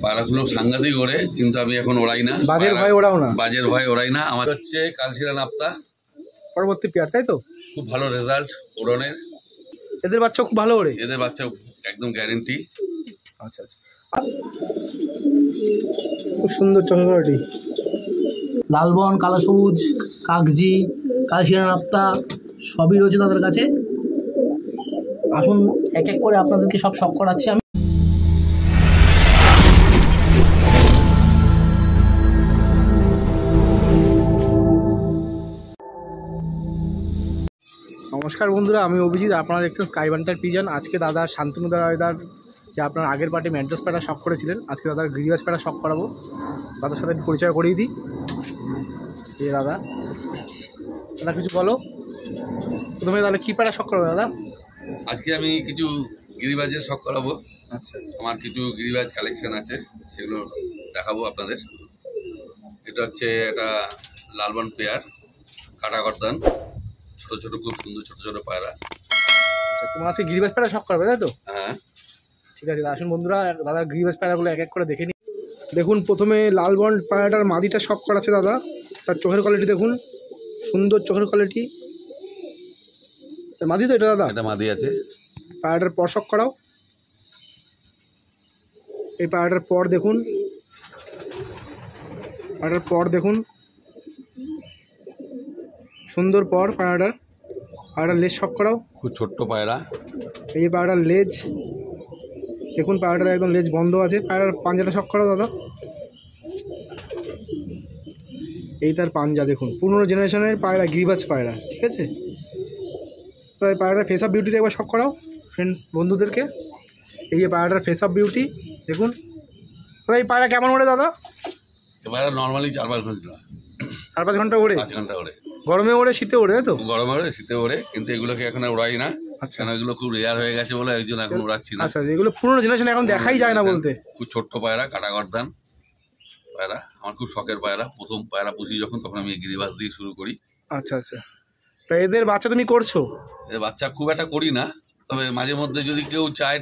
পায়রাগুলো সাংঘাতিক ওড়ে, কিন্তু আমি এখন ওড়াই না। বাজের ভয় ওড়াও না? বাজের ভয় ওড়াই না। আমার হচ্ছে কালশিরা নাপ্তা পরবর্তী পেয়ার, তাই তো? খুব ভালো রেজাল্ট ওড়নের। এদের বাচ্চা খুব ভালো ওড়ে? এদের বাচ্চা একদম গ্যারেন্টি। আচ্ছা আচ্ছা, খুব সুন্দর চমৎকারটি। লালবন, কালো সবুজ, কাগজি, কালশিরা নাপ্তা সবই রয়েছে তাদের কাছে। আসুন এক এক করে আপনাদেরকে সব শখ করাচ্ছি আমি। নমস্কার বন্ধুরা, আমি অভিজিৎ। আপনারা দেখছেন স্কাই বান্টার পিজন। আজকে দাদার শান্তনু দাদার যে আপনার আগের পার্টি ম্যান্টাস প্যারা শখ করেছিলেন, আজকে দাদার গিরিবাজ প্যারা শখ করাবো। দাদার সাথে পরিচয় করিয়ে দিই। এই দাদা, দাদা কিছু বলো প্রথমে, তাহলে কী প্যারা শখ করাবো দাদা? আজকে আমি কিছু গিরিবাজের শখ করাবো। আচ্ছা, আমার কিছু গিরিবাজ কালেকশন আছে, সেগুলো দেখাবো আপনাদের। এটা হচ্ছে একটা লালবন পেয়ার, কাটা গর্দান, ছোটো ছোটো খুব সুন্দর ছোটো ছোটো পায়রা। আচ্ছা, তোমার আজকে গিরিবাজ প্যারা শখ করবে, তাই তো? হ্যাঁ, ঠিক আছে। আসুন বন্ধুরা, দাদার গিরিবাজ প্যারাগুলো এক এক করে দেখে নিই। দেখুন, প্রথমে লালবন পায়রাটার মাদিটা শখ করাচ্ছে দাদা। তার চোখের কোয়ালিটি দেখুন, সুন্দর চোখের কোয়ালিটি। মাদি তো এটা দাদা? এটা মাদি আছে। পায়রাটার পর শখ করাও। এই পায়রাটার পর দেখুন, পায়রাটার পর দেখুন, সুন্দর পর পায়রাটার। পায়রাটার লেজ শখ করাও। খুব ছোট্ট পায়রা। এই যে পায়রাটার লেজ দেখুন, পায়রাটার একদম লেজ বন্ধ আছে। পায়রার পাঞ্জাটা শখ করাও দাদা। এই তার পাঞ্জা দেখুন, পুরনো জেনারেশনের পায়রা, গিরিবাজ পায়রা। ঠিক আছে, তো এই পায়রাটার ফেস অফ বিউটিটা একবার শখ করাও ফ্রেন্ডস, বন্ধুদেরকে। এই যে পায়রাটার ফেস অফ বিউটি দেখুন। তো এই পায়রা কেমন ওড়ে দাদা? পায়রা নর্মালি 4-5 ঘন্টা, 4-5 ঘন্টা ওড়ে? 5 ঘন্টা ওড়ে। গরমে ওড়ে, শীতে ওড়ে, তাই তো? গরমে ওড়ে, শীতে ওড়ে, কিন্তু এগুলোকে এখন উড়াই না। আচ্ছা, কেন এগুলো খুব রেয়ার হয়ে গেছে বলে একজন এখন উড়াচ্ছি না। আচ্ছা, এগুলো পুরনো জেনারেশন, এখন দেখাই যায় না বলতে। খুব ছোট্ট পায়রা, কাটা গর্দান পায়রা। আমার খুব শখের পায়রা। প্রথম পায়রা পুষি যখন, তখন আমি গিরিবাজ দিয়ে শুরু করি। আচ্ছা আচ্ছা, তা এদের বাচ্চা তুমি করছো? এর বাচ্চা খুব একটা করি না, তবে মাঝে মধ্যে যদি কেউ চায়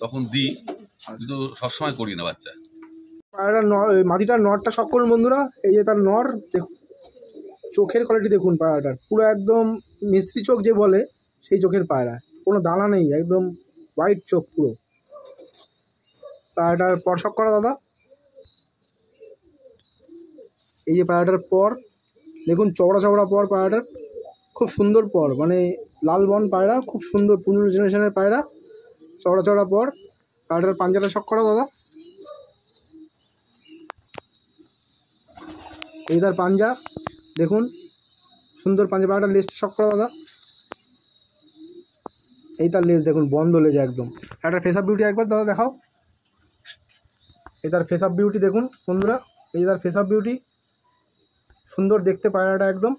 তখন দিই, কিন্তু সবসময় করি না বাচ্চা। পায়রা মাটিটার নরটা শখ করুন বন্ধুরা। এই যে তার নর দেখুন, চোখের কোয়ালিটি দেখুন পায়রাটার, পুরো একদম মিস্ত্রি চোখ যে বলে সেই চোখের পায়রা, কোনো দানা নেই, একদম হোয়াইট চোখ পুরো। পায়রাটার পর শখ করা দাদা। এই যে পায়রাটার পর দেখুন, চওড়া চওড়া পর পায়রাটার, খুব সুন্দর পর, মানে লালবন পায়রা, খুব সুন্দর পুরনো জেনারেশনের পায়রা, চওড়া চওড়া পর। পায়রাটার পাঞ্জাটা শখ করা দাদা। এই তার পাঞ্জা দেখুন, সুন্দর পাঞ্জা। পায়রাটার লেজটা শখ করা দাদা। এই তার লেজ দেখুন, বন্ধ লেজ একদম। একটা ফেস আপ বিউটি একবার দাদা দেখাও। এই তার ফেস আপ বিউটি দেখুন বন্ধুরা, এই তার ফেস আপ বিউটি, সুন্দর দেখতে পায়রাটা একদম।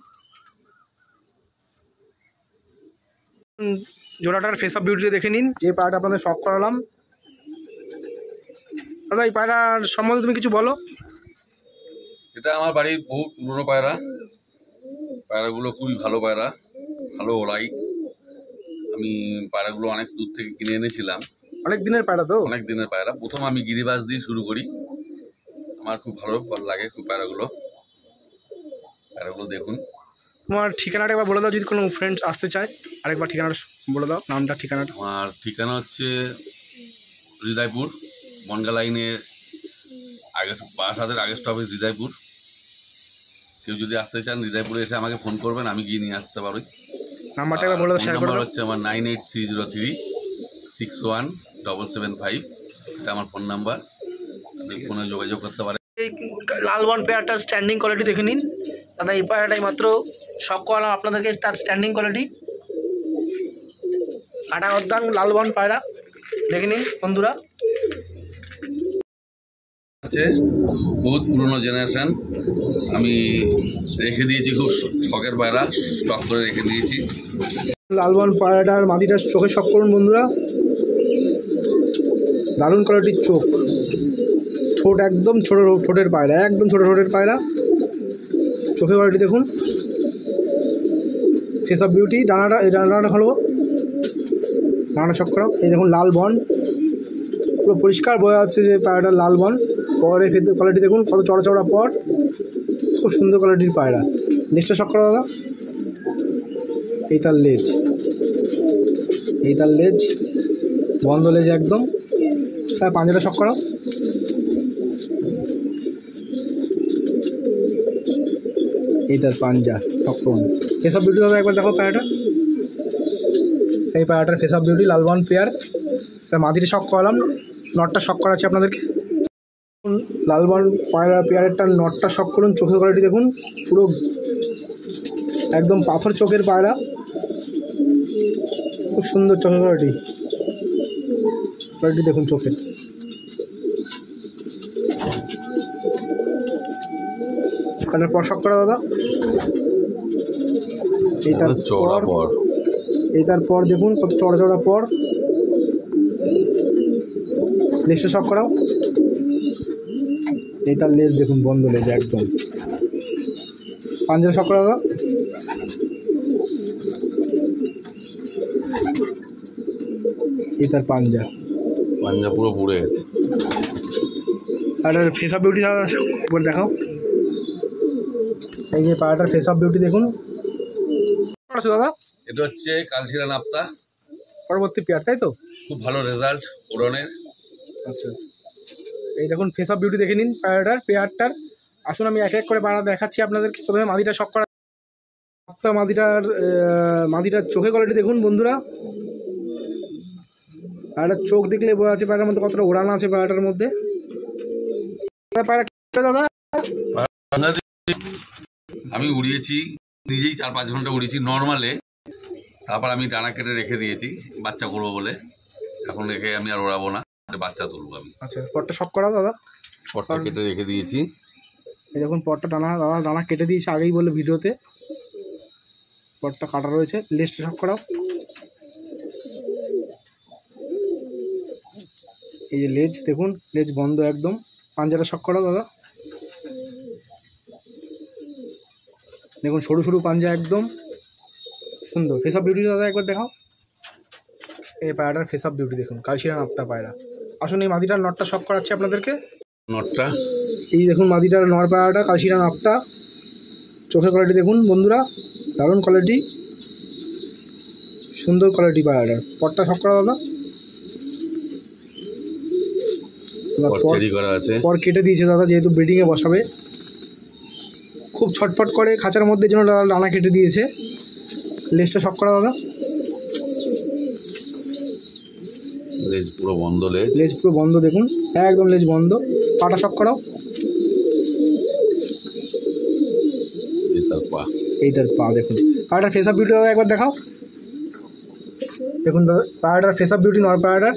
জোড়াটার ফেস আপ বিউটি দেখে নিন, যে পায়রাটা আপনাদের শখ করালাম। দাদা এই পায়রার সম্বন্ধে তুমি কিছু বলো। এটা আমার বাড়ির বহু পুরনো পায়রা। পায়রাগুলো খুবই ভালো পায়রা, ভালো ওড়াই। আমি পায়রাগুলো অনেক দূর থেকে কিনে এনেছিলাম। অনেক দিনের পায়রা তো? অনেক দিনের পায়রা। প্রথম আমি গিরিবাজ দিয়ে শুরু করি। আমার খুব ভালো লাগে খুব পায়রাগুলো। পায়রাগুলো দেখুন। তোমার ঠিকানাটা একবার বলে দাও, যদি কোনো ফ্রেন্ডস আসতে চায়। আরেকবার ঠিকানাটা বলে দাও, নামটা, ঠিকানাটা। আমার ঠিকানা হচ্ছে হৃদয়পুর, বনগা লাইনের আগে, বারাসাতের আগের স্টপেজ হৃদয়পুর। কেউ যদি আসতে চান হৃদয়পুরে এসে আমাকে ফোন করবেন, আমি গিয়ে নিয়ে আসতে পারি। নাম্বারটা একবার বলে দাও, শেয়ার করে দাও। হচ্ছে আমার 9830361775। এটা আমার ফোন নাম্বার, ফোনে যোগাযোগ করতে পারে। এই লালবন পেয়ারটার স্ট্যান্ডিং কোয়ালিটি দেখে নিন দাদা। এই পায়রাটাই মাত্র শখ করালাম আপনাদেরকে, তার স্ট্যান্ডিং কোয়ালিটি। কাটা গর্দান লালবন পায়রা দেখে নিন বন্ধুরা। আছে বহুত পুরনো জেনারেশন, আমি রেখে দিয়েছি, খুব শখের পায়রা, স্টক করে রেখে দিয়েছি। লালবন পায়রাটার মাদিটার চোখে শখ করুন বন্ধুরা, দারুণ কোয়ালিটির চোখ। ঠোঁট একদম ছোটো ঠোঁটের পায়রা, একদম ছোটো ঠোঁটের পায়রা। চোখের কোয়ালিটি দেখুন, ফেস অফ বিউটি। ডানাটা, এই ডানাটা হলো ডানাটা শখ করাও। এই দেখুন লাল বন, পুরো পরিষ্কার বোঝা যাচ্ছে যে পায়রাটা লাল বন। পরে কোয়ালিটি দেখুন কত চড়া চড়া পর, খুব সুন্দর কোয়ালিটির পায়রা। লেজটা শক করা দাদা, এই তার লেজ, এই তার লেজ, বন্ধ লেজ একদম। তার পাঞ্জাটা শক করাও, এই তার পাঞ্জা শক করুন। ফেস অফ বিউটি দাদা একবার দেখো পায়রাটা, এই পায়রাটার ফেস অফ বিউটি লালবন পেয়ার। তার মাদিটা শক করালাম, নটটা শক করাচ্ছি আপনাদেরকে। লালবন পায়রা পেয়ারেরটার নটটা শক করুন, চোখের কোয়ালিটি দেখুন পুরো একদম পাথর চোখের পায়রা, খুব সুন্দর চোখের কোয়ালিটি, কোয়ালিটি দেখুন চোখের। তার পর শক করা দাদা, এই তার চড়া পর, এই তার পর দেখুন কত চড়া চড়া পর। লেজটা শক করাও, এই তার লেজ দেখুন বন্ধ লেজ একদম। পাঞ্জাটা শক করা দাদা, এই তার পাঞ্জা, পাঞ্জা পুরো পুড়ে গেছে। আর ফেস অফ বিউটি দাদা একবার দেখাও, এই যে পায়রাটার ফেস অফ বিউটি দেখুন। আচ্ছা দাদা, এটা হচ্ছে কালশিরা নাপ্তা, পরবর্তী পেয়ার তাই তো? খুব ভালো রেজাল্ট উড়নের। আচ্ছা, এই দেখুন ফেস অফ বিউটি দেখে নিন পায়রাটার পেয়ারটার। আসুন আমি এক এক করে পায়রা দেখাচ্ছি আপনাদেরকে। প্রথমে মাদিটা শক করা, মাদিটার চোখের কোয়ালিটি দেখুন বন্ধুরা। পায়রাটার চোখ দেখলে বোঝা যাচ্ছে পায়রার মধ্যে কতটা ওড়ান আছে পায়রাটার মধ্যে। পায়রা দাদা আমি উড়িয়েছি নিজেই 4-5 ঘন্টা উড়িয়েছি নর্মালে, তারপর আমি ডানা কেটে রেখে দিয়েছি বাচ্চা করবো বলে। এখন রেখে আমি আর ওড়াবো না, বাচ্চা তুলবো আমি। আচ্ছা, পরটা শক করা দাদা, পরটা কেটে রেখে দিয়েছি। এই দেখুন পরটা ডানা কেটে দিয়েছে আগেই বলে ভিডিওতে, পরটা কাটা রয়েছে। লেজটা শক করাও, এই যে লেজ দেখুন, লেজ বন্ধ একদম। পাঞ্জাটা শক করাও দাদা, দেখুন সরু সরু পাঞ্জা একদম সুন্দর। ফেস অফ বিউটি দাদা একবার দেখাও, এই পায়রাটার ফেস অফ বিউটি দেখুন, কালশিরা নাপ্তা পায়রা। আসুন এই মাদিটার নটটা শক করাচ্ছি আপনাদেরকে। নটটা এই দেখুন মাদিটার নর পায়রাটা কালশিরা নাপ্তা, চোখের কোয়ালিটি দেখুন বন্ধুরা, দারুণ কোয়ালিটি, সুন্দর কোয়ালিটি পায়রাটার। পরটা শক করা দাদা, করা আছে, পর কেটে দিয়েছে দাদা যেহেতু ব্রিডিংয়ে বসাবে। খুব ছটফট করে খাঁচার মধ্যে জন্য দাদা ডানা কেটে দিয়েছে। লেজটা শক করা দাদা, লেজ পুরো বন্ধ, লেজ পুরো বন্ধ দেখুন একদম, লেজ বন্ধ। পাটা শক করাও, তার পা, এই তার পা দেখুন। পায়রাটার ফেস অফ বিউটি দাদা একবার দেখাও, দেখুন দাদা পায়রাটার ফেস অফ বিউটি নর পায়রাটার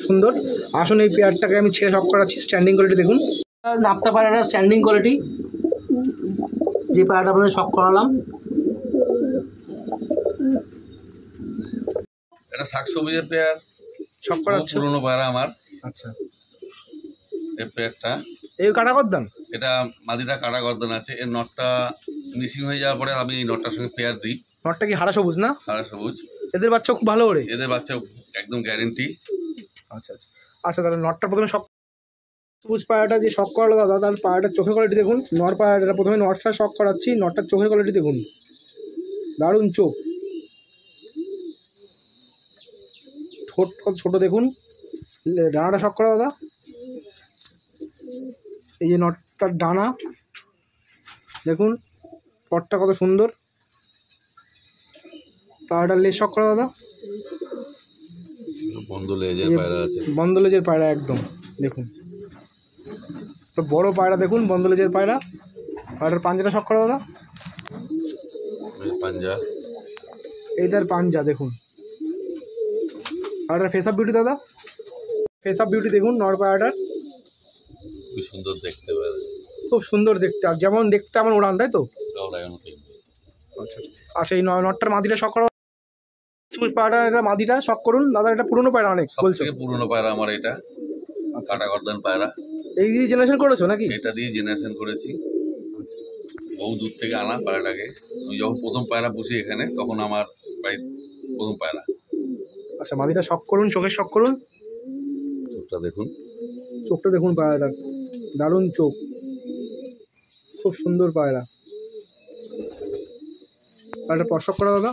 সুন্দর। আসুন এই পেয়ারটাকে আমি ছেড়ে শক করাচ্ছি। স্ট্যান্ডিং কোয়ালিটি দেখুন, নাপ্তা পায়রাটার স্ট্যান্ডিং কোয়ালিটি, যে পায়রাটা আপনাদের শক করালাম। এটা শাকসবুজের পেয়ার, শক করাচ্ছে পুরোনো পায়রা আমার। আচ্ছা, এই পেয়ারটা, এই কাটা করদান, এটা মাদিটা কাটা গর্দন আছে। এর নটটা মিসিং হয়ে যাওয়ার পরে আমি এই নটটার সঙ্গে পেয়ার দিই। নটটা কি হারা সবুজ না? সারা সবুজ, এদের বাচ্চা খুব ভালো ওড়ে। এদের বাচ্চা একদম গ্যারেন্টি। আচ্ছা আচ্ছা আচ্ছা, তাহলে নটটা প্রথমে শক, সবুজ পায়রাটা যে শক করালো দাদা, তার পায়রাটার চোখের কোয়ালিটি দেখুন। নর পায়রাটা প্রথমে নটটা শক করাচ্ছি, নটটার চোখের কোয়ালিটি দেখুন, দারুণ চোখ, ঠোঁট কত ছোটো দেখুন। ডানাটা শক করা দাদা, এই যে নটটার ডানা দেখুন, পটটা কত সুন্দর। পায়রাটার লেজ শক করা দাদা, বন্ধ লেজের পায়রা আছে, বন্ধ লেজের পায়রা একদম দেখুন, তো বড় পায়রা দেখুন, বন্ধ লেজের পায়রা। পায়রাটার পাঞ্জাটা শক করা দাদা, পাঞ্জা, এই তার পাঞ্জা দেখুন। পায়রাটার ফেস অফ বিউটি দাদা, ফেস অফ বিউটি দেখুন নর পায়রাটার, খুব সুন্দর দেখতে পারে, খুব সুন্দর দেখতে, আর যেমন দেখতে আমার ওড়ান তাই তো? আচ্ছা, আচ্ছা এই নটটার মাদিটা শক করা, পায়রাটার এটা মাদিটা শক করুন দাদা। এটা পুরনো পায়রা অনেক বলছো? পুরনো পায়রা আমার এটা, কাটা গর্দন পায়রা। এই দিয়ে জেনারেশন করেছো নাকি? এটা দিয়ে জেনারেশন করেছি, বহু দূর থেকে আনা পায়রাটাকে। আমি যখন প্রথম পায়রা পুষি এখানে, তখন আমার বাড়ির প্রথম পায়রা। আচ্ছা মাদিটা শক করুন, চোখের শক করুন, চোখটা দেখুন, চোখটা দেখুন পায়রাটা, দারুণ চোখ, খুব সুন্দর পায়রা। পায়রাটা পরশক করা দাদা।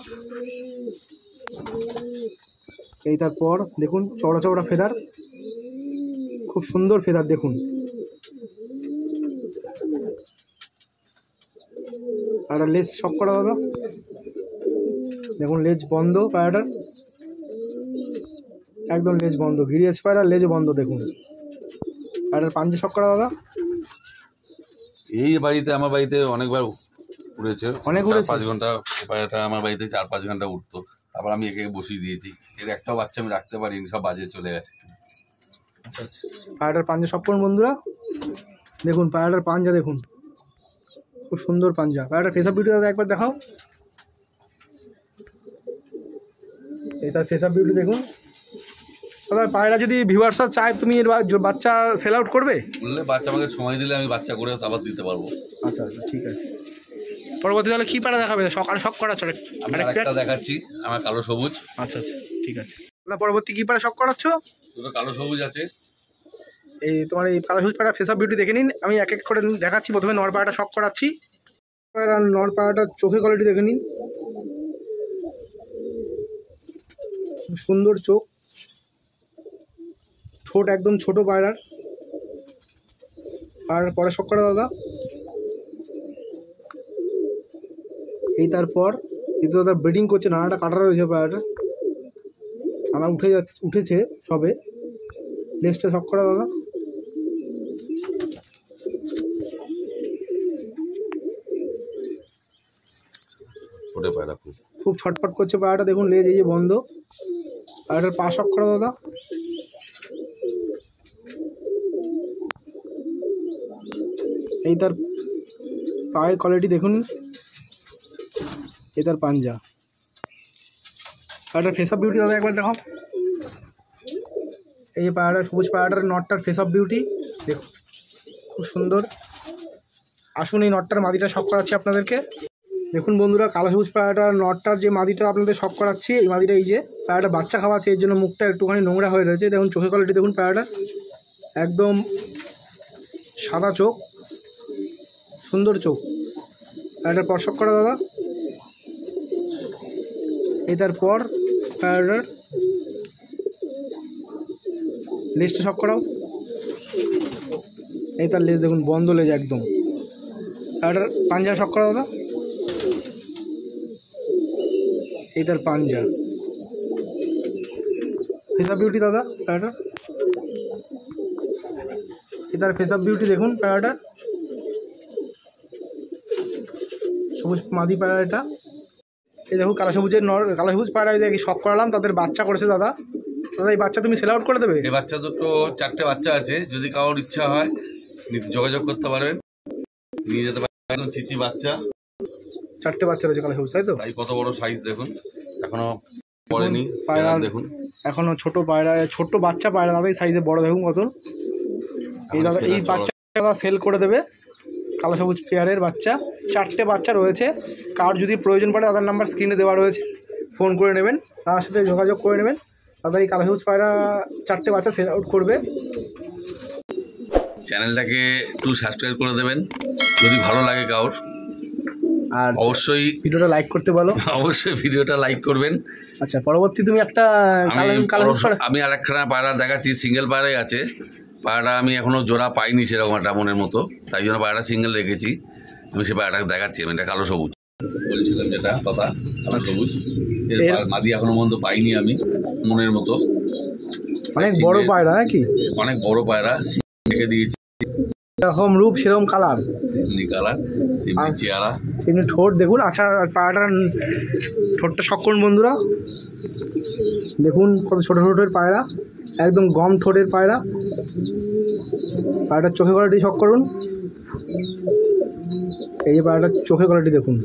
এই তারপর দেখুন চওড়া চওড়া ফেদার, খুব সুন্দর ফেদার দেখুন। আর লেজ শক করা দাদা, দেখুন লেজ বন্ধ পায়রাটার, একদম লেজ বন্ধ, গিরিয়াস পায়রা লেজ বন্ধ দেখুন। পায়রাটার পাঞ্জা শক করা দাদা। এই বাড়িতে আমার বাড়িতে অনেকবার উড়েছে, অনেক উড়েছে? 4-5 ঘন্টা। এই পায়রাটা আমার বাড়িতে 4-5 ঘন্টা উঠতো, তারপর আমি একে বসিয়ে দিয়েছি। এর একটাও বাচ্চা আমি রাখতে পারিনি, সব বাজে চলে গেছে। আচ্ছা আচ্ছা, পায়রাটার পাঞ্জা শক করুন বন্ধুরা, দেখুন পায়রাটার পাঞ্জা দেখুন, খুব সুন্দর পাঞ্জা। পায়রাটার ফেস আপ বিউটি দাদা একবার দেখাও। এই তার ফেস আপ বিউটি দেখুন দাদা। পায়রা যদি ভিউয়ার্সরা চায় তুমি এর বাচ্চা সেল আউট করবে? বললে বাচ্চা আমাকে সময় দিলে আমি বাচ্চা করে আবার দিতে পারবো। আচ্ছা আচ্ছা, ঠিক আছে। পরবর্তী তাহলে কী পায়রা দেখাবে? সকালে শক করা চলে আমি আরেকটা দেখাচ্ছি, আমার কালো সবুজ। আচ্ছা আচ্ছা, ঠিক আছে দাদা। পরবর্তী কী পায়রা শক করাচ্ছ? দুটো কালো সবুজ আছে। এই তোমার এই কালো সবুজ পায়রা ফেস আপ বিউটি দেখে নিন, আমি এক এক করে দেখাচ্ছি। প্রথমে নর পায়রাটা শক করাচ্ছি। নর পায়রাটার চোখের কোয়ালিটি দেখে নিন, খুব সুন্দর চোখ, ঠোঁট একদম ছোট পায়রার। আর পরে শক করা দাদা। এই তারপর এই তো দাদা ব্রিডিং করছে, নানাটা কাটা রয়েছে পায়রাটা, নানা উঠেছে সবে। লেজটা শক করা দাদা। ছোটো পায়রা খুব ছটফট করছে পায়রাটা, দেখুন লেজ এই যে বন্ধ। পায়রাটার পা শক করা দাদা। এই তার পায়ের কোয়ালিটি দেখুন, এই তার পাঞ্জা। পায়রাটার ফেস আপ বিউটি দাদা একবার দেখাও। এই যে পায়রাটার সবুজ পায়রাটার নটটার ফেস আপ বিউটি দেখুন, খুব সুন্দর। আসুন এই নটটার মাদিটা শক করাচ্ছি আপনাদেরকে। দেখুন বন্ধুরা, কালো সবুজ পায়রাটার নটটার যে মাদিটা আপনাদের শক করাচ্ছি, এই মাদিটা এই যে পায়রাটা বাচ্চা খাওয়াচ্ছে, এর জন্য মুখটা একটুখানি নোংরা হয়ে রয়েছে। দেখুন চোখের কোয়ালিটি দেখুন, পায়রাটার একদম সাদা চোখ, সুন্দর চোখ। পায়রাটার পর শক করা দাদা। এই তারপর পায়রাটার লেজটা শক করাও। এই তার লেজ দেখুন, বন্ধ লেজ একদম। পায়রাটার পাঞ্জা শক করা দাদা। এই তার পাঞ্জা। ফেস আপ বিউটি দাদা পায়রাটার, এই তার ফেস আপ বিউটি দেখুন পায়রাটার। সবুজ মাদি পায়রা এটা। এই দেখুন কালো সবুজের কালো সবুজ পায়রা দেখি শক করালাম, তাদের বাচ্চা করেছে দাদা। দাদা এই বাচ্চা তুমি সেল আউট করে দেবে? এই বাচ্চা দুটো 4টে বাচ্চা আছে, যদি কারোর ইচ্ছা হয় যোগাযোগ করতে পারবেন, নিয়ে যেতে পারবেন। চিচি বাচ্চা, 4টে বাচ্চা রয়েছে কালো সবুজ, তাই তো? তাই কত বড় সাইজ দেখুন, এখনো পড়েনি পায়রা দেখুন। এখনো ছোট পায়রা, ছোট বাচ্চা পায়রা দাদা, এই সাইজে বড় দেখুন কত। এই দাদা এই বাচ্চা দাদা সেল করে দেবে, কালো সবুজ পেয়ারের বাচ্চা। 4টে বাচ্চা রয়েছে, কার যদি প্রয়োজন পড়ে তাদের নাম্বার স্ক্রিনে দেওয়া রয়েছে, ফোন করে নেবেন, তার সাথে যোগাযোগ করে নেবেন। দাদা এই কালো সবুজ পায়রা 4টে বাচ্চা সেল আউট করবে। চ্যানেলটাকে একটু সাবস্ক্রাইব করে দেবেন যদি ভালো লাগে কারোর, আর অবশ্যই ভিডিওটা লাইক করতে বলো। অবশ্যই ভিডিওটা লাইক করবেন। আচ্ছা, পরবর্তী তুমি একটা আমি আরেকখানা পায়রা দেখাচ্ছি, সিঙ্গেল পায়রাই আছে। পায়রাটা আমি এখনো জোড়া পাইনি সেরকম একটা মনের মতো, তাই জন্য পায়রাটা সিঙ্গেল রেখেছি। আমি সে পায়রাটাকে দেখাচ্ছি, আমি এটা কালো সবুজ বলছিলাম যেটা কথা, কালো সবুজ। এর মাদি এখনো পর্যন্ত পাইনি আমি মনের মতো। অনেক বড় পায়রা নাকি? অনেক বড় পায়রা রেখে দিয়েছি, এরকম রূপ সেরকম কালার, তেমনি কালার তেমনি চেহারা তেমনি ঠোঁট দেখুন। আচ্ছা, পায়রাটার ঠোঁটটা শক করুন বন্ধুরা, দেখুন কত ছোটো ছোটোর পায়রা, একদম গম ঠোঁটের পায়রা। পায়রাটার চোখের কোয়ালিটি শক করুন। এই যে পায়রাটার চোখের কোয়ালিটি দেখুন,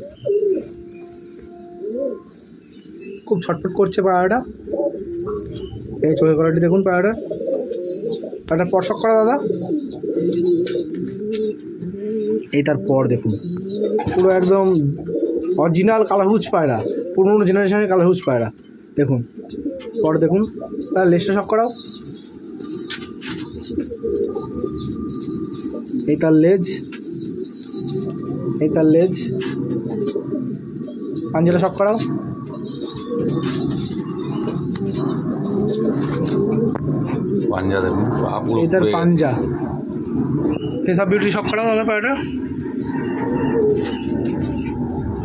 খুব ছটফট করছে পায়রাটা। এই চোখের কোয়ালিটি দেখুন পায়রাটার। পায়রাটার পর শক করা দাদা। এই তারপর দেখুন পুরো একদম অরিজিনাল কালো সবুজ পায়রা, পুরনো জেনারেশনের কালো সবুজ পায়রা দেখুন। পর দেখুন তার লেজটা শক করাও। এই তার লেজ, এই তার লেজ। পাঞ্জাটা শক করাও। পাঞ্জা দেখুন, পুরো এই তার পুড়ে গেছে। পাঞ্জা। ফেস অফ বিউটি শক করাও দাদা পায়রাটা।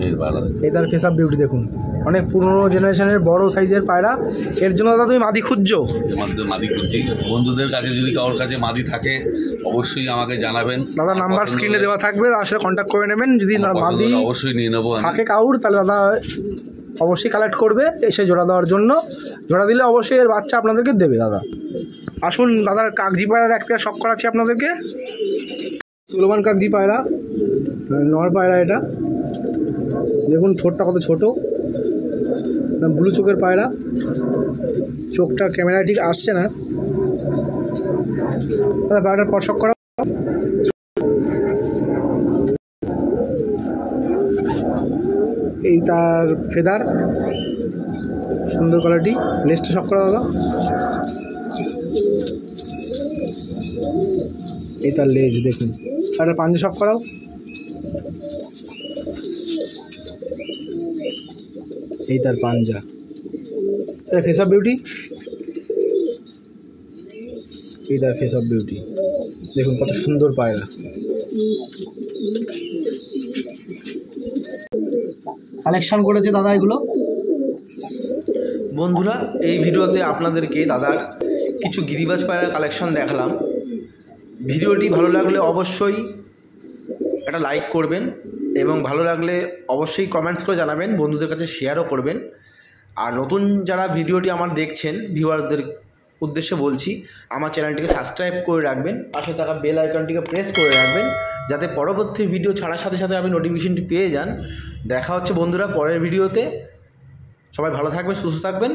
এই পায়রা দেখুন। এই তার ফেস অফ বিউটি দেখুন, অনেক পুরনো জেনারেশনের বড় সাইজের পায়রা। এর জন্য দাদা তুমি মাদি খুঁজছো? এর মধ্যে মাদি খুঁজছি। বন্ধুদের কাছে যদি কারোর কাছে মাদি থাকে অবশ্যই আমাকে জানাবেন। দাদা নাম্বার পছন্দ স্ক্রিনে হলে- দেওয়া থাকবে, তার সাথে কন্ট্যাক্ট করে নেবেন। যদি আমার পছন্দ মাদি হলে অবশ্যই নিয়ে নেবো আমি। থাকে কাউর, তাহলে দাদা অবশ্যই কালেক্ট করবে এসে জোড়া দেওয়ার জন্য। জোড়া দিলে অবশ্যই এর বাচ্চা আপনাদেরকে দেবে দাদা। আসুন দাদার কাগজি পায়রার একটা শখ করাচ্ছি আপনাদেরকে। সুলেমান কাগজি পায়রা, নর পায়রা এটা। দেখুন ঠোঁটটা কত ছোট, ব্লু চোখের পায়রা। চোখটা ক্যামেরায় ঠিক আসছে না দাদা। পায়রাটার পর শখ করা। এই তার ফেদার, সুন্দর কোয়ালিটি। লেজটা শক করা দাদা। এই তার লেজ দেখুন। আর পাঞ্জা শক করাও। এই তার পাঞ্জা। তার ফেস অফ বিউটি, এই তার ফেস অফ বিউটি দেখুন, কত সুন্দর পায়রা। কালেকশন করেছে দাদা এগুলো। বন্ধুরা, এই ভিডিওতে আপনাদেরকে দাদার কিছু গিরিবাজ পায়রার কালেকশন দেখালাম। ভিডিওটি ভালো লাগলে অবশ্যই একটা লাইক করবেন এবং ভালো লাগলে অবশ্যই কমেন্টস করে জানাবেন, বন্ধুদের কাছে শেয়ারও করবেন। আর নতুন যারা ভিডিওটি আমার দেখছেন ভিউয়ার্সদের উদ্দেশ্যে বলছি, আমার চ্যানেলটিকে সাবস্ক্রাইব করে রাখবেন, পাশে থাকা বেল আইকনটিকে প্রেস করে রাখবেন, যাতে পরবর্তী ভিডিও ছাড়ার সাথে সাথে আপনি নোটিফিকেশনটি পেয়ে যান। দেখা হচ্ছে বন্ধুরা পরের ভিডিওতে। সবাই ভালো থাকবেন, সুস্থ থাকবেন।